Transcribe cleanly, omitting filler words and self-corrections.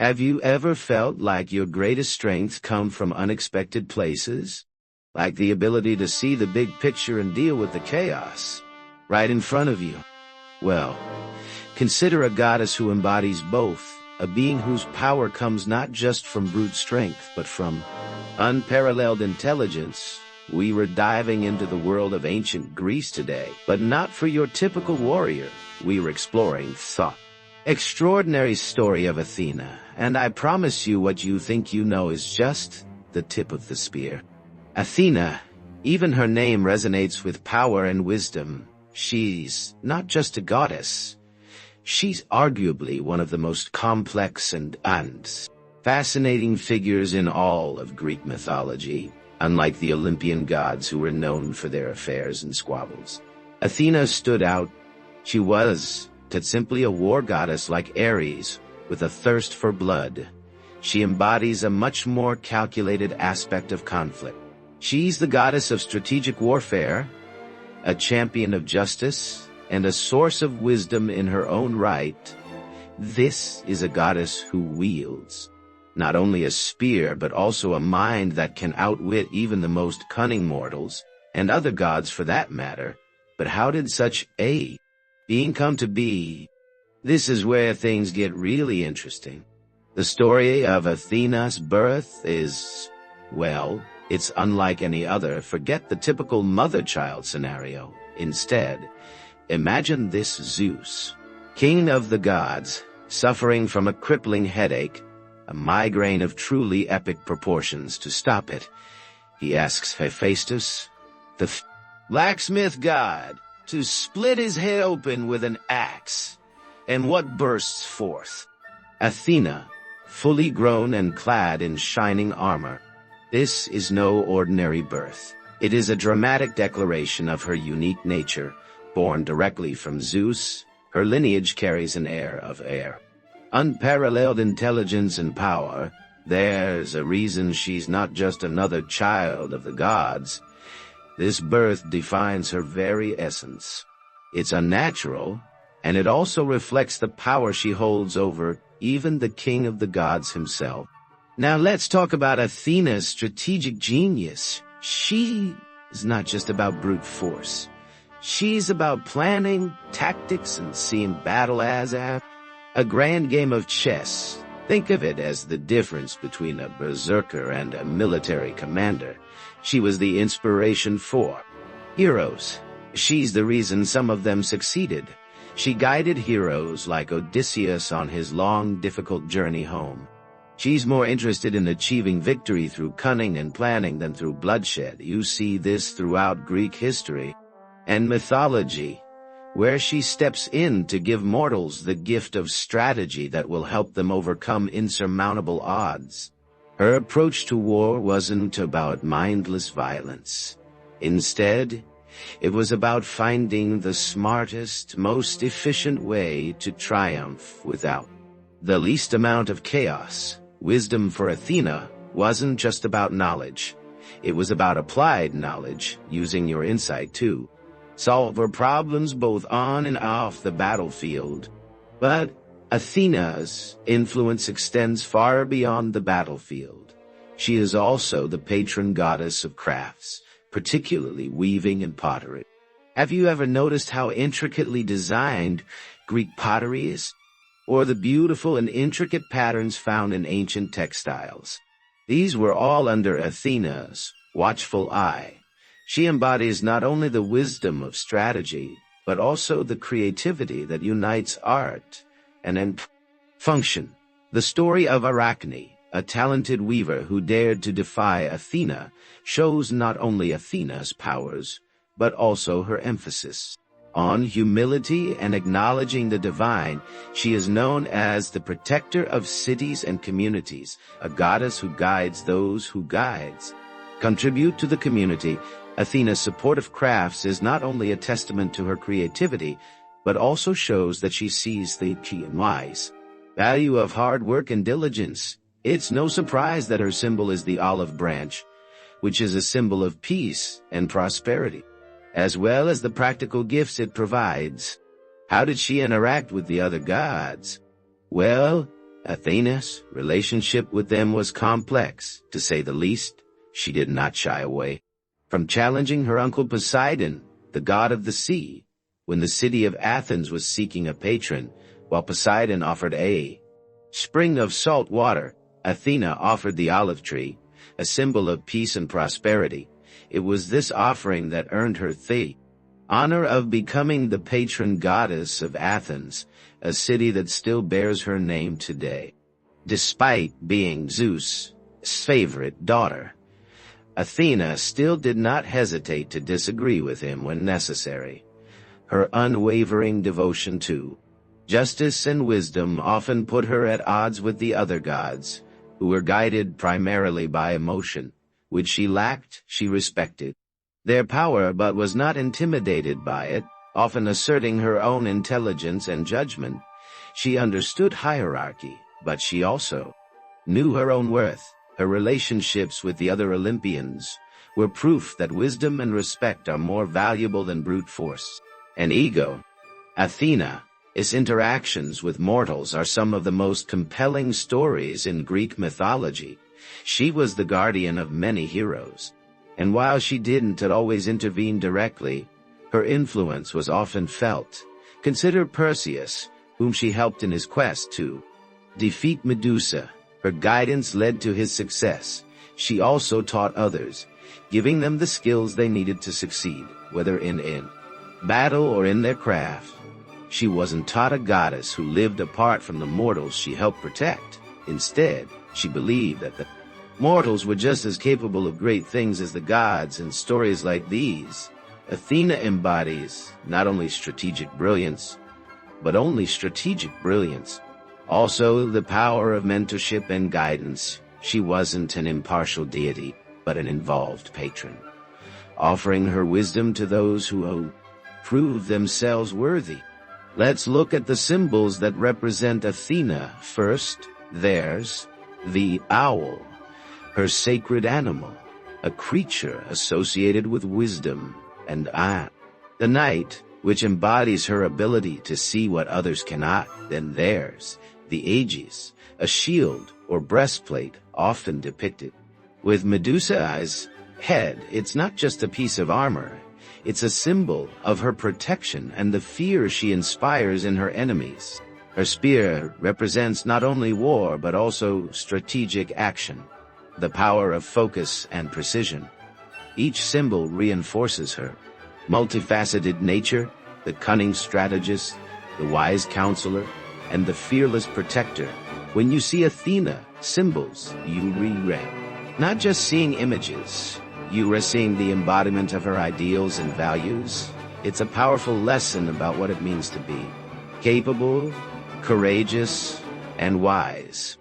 Have you ever felt like your greatest strengths come from unexpected places? Like the ability to see the big picture and deal with the chaos right in front of you? Well, consider a goddess who embodies both, a being whose power comes not just from brute strength, but from unparalleled intelligence. We were diving into the world of ancient Greece today, but not for your typical warrior. We were exploring thought. Extraordinary story of Athena, and I promise you what you think you know is just the tip of the spear. Athena, even her name resonates with power and wisdom. She's not just a goddess. She's arguably one of the most complex and fascinating figures in all of Greek mythology, unlike the Olympian gods who were known for their affairs and squabbles. Athena stood out. She was simply a war goddess like Ares, with a thirst for blood. She embodies a much more calculated aspect of conflict. She's the goddess of strategic warfare, a champion of justice, and a source of wisdom in her own right. This is a goddess who wields not only a spear but also a mind that can outwit even the most cunning mortals, and other gods for that matter. But how did such a being come to be? This is where things get really interesting. The story of Athena's birth is, well, it's unlike any other. Forget the typical mother-child scenario. Instead, imagine this: Zeus, king of the gods, suffering from a crippling headache, a migraine of truly epic proportions. To stop it, he asks Hephaestus, the blacksmith god, to split his head open with an axe. And what bursts forth? Athena, fully grown and clad in shining armor. This is no ordinary birth. It is a dramatic declaration of her unique nature. Born directly from Zeus, her lineage carries an air of unparalleled intelligence and power. There's a reason she's not just another child of the gods. This birth defines her very essence. It's unnatural, and it also reflects the power she holds over even the king of the gods himself. Now let's talk about Athena's strategic genius. She is not just about brute force. She's about planning, tactics, and seeing battle as a grand game of chess. Think of it as the difference between a berserker and a military commander. She was the inspiration for heroes. She's the reason some of them succeeded. She guided heroes like Odysseus on his long, difficult journey home. She's more interested in achieving victory through cunning and planning than through bloodshed. You see this throughout Greek history and mythology, where she steps in to give mortals the gift of strategy that will help them overcome insurmountable odds. Her approach to war wasn't about mindless violence. Instead, it was about finding the smartest, most efficient way to triumph without the least amount of chaos. Wisdom for Athena wasn't just about knowledge. It was about applied knowledge, using your insight to solve her problems both on and off the battlefield. But Athena's influence extends far beyond the battlefield. She is also the patron goddess of crafts, particularly weaving and pottery. Have you ever noticed how intricately designed Greek pottery is? Or the beautiful and intricate patterns found in ancient textiles? These were all under Athena's watchful eye. She embodies not only the wisdom of strategy, but also the creativity that unites art and function. The story of Arachne, a talented weaver who dared to defy Athena, shows not only Athena's powers, but also her emphasis on humility and acknowledging the divine. She is known as the protector of cities and communities, a goddess who guides those who contribute to the community. Athena's support of crafts is not only a testament to her creativity, but also shows that she sees the key and wise value of hard work and diligence. It's no surprise that her symbol is the olive branch, which is a symbol of peace and prosperity, as well as the practical gifts it provides. How did she interact with the other gods? Well, Athena's relationship with them was complex, to say the least. She did not shy away from challenging her uncle Poseidon, the god of the sea, when the city of Athens was seeking a patron, while Poseidon offered a spring of salt water. Athena offered the olive tree, a symbol of peace and prosperity. It was this offering that earned her the honor of becoming the patron goddess of Athens, a city that still bears her name today. Despite being Zeus' favorite daughter, Athena still did not hesitate to disagree with him when necessary. Her unwavering devotion to justice and wisdom often put her at odds with the other gods, who were guided primarily by emotion, which she lacked. She respected their power but was not intimidated by it, often asserting her own intelligence and judgment. She understood hierarchy, but she also knew her own worth. Her relationships with the other Olympians were proof that wisdom and respect are more valuable than brute force and ego. Athena's interactions with mortals are some of the most compelling stories in Greek mythology. She was the guardian of many heroes, and while she didn't always intervene directly, her influence was often felt. Consider Perseus, whom she helped in his quest to defeat Medusa. Her guidance led to his success. She also taught others, giving them the skills they needed to succeed, whether in battle or in their craft. She wasn't taught a goddess who lived apart from the mortals she helped protect. Instead, she believed that the mortals were just as capable of great things as the gods. In stories like these, Athena embodies not only strategic brilliance, but only strategic brilliance. Also, the power of mentorship and guidance. She wasn't an impartial deity, but an involved patron, offering her wisdom to those who prove themselves worthy. Let's look at the symbols that represent Athena. First, there's the owl, her sacred animal, a creature associated with wisdom and art. The knight, which embodies her ability to see what others cannot. Then there's the aegis, a shield or breastplate often depicted with Medusa's head. It's not just a piece of armor. It's a symbol of her protection and the fear she inspires in her enemies. Her spear represents not only war but also strategic action, the power of focus and precision. Each symbol reinforces her multifaceted nature, the cunning strategist, the wise counselor, and the fearless protector. When you see Athena symbols, you reread not just seeing images, you are seeing the embodiment of her ideals and values. It's a powerful lesson about what it means to be capable, courageous, and wise.